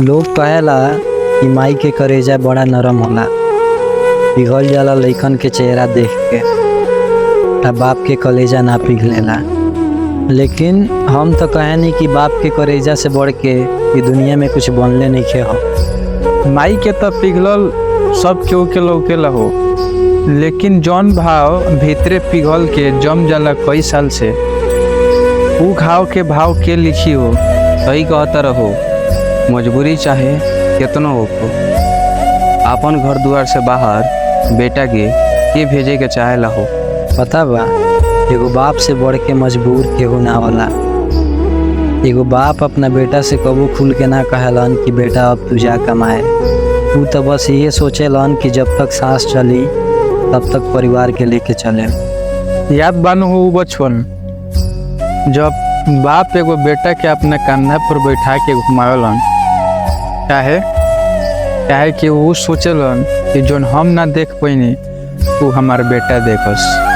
लोग कहेला कि माई के करेजा बड़ा नरम होला, पिघल जाला लइकन के चेहरा देख के। बाप के कलेजा ना पिघलेला। लेकिन हम तो कहेनी कि बाप के करेजा से बढ़ के ये दुनिया में कुछ बनले नहीं खे हो। माई के तो पिघलल सब केहू के लौकेला हो, लेकिन जौन भाव भीतरे पिघल के जम जाला कई साल से, ऊ घाव के भाव के लिखी हो। सही कहता रहो, मजबूरी चाहे कितनो हो, अपन घर दुआर से बाहर बेटा के भेजे के चाहेला हो। पता बा, एगो बाप से बढ़ के मजबूर केहू ना होला। एगो बाप अपना बेटा से कबू खुल के ना कहेलन कि बेटा अब तू जा कमाए। तू तो बस ये सोचेलन कि जब तक सांस चली तब तक परिवार के लेके चले। याद बानू हो बचपन, जब बाप एगो बेटा के अपने कंधा पर बैठा के घुमावेलन, काहे कि वो सोचेलन कि जोन हम ना देख पैनी तू हमार बेटा देखस।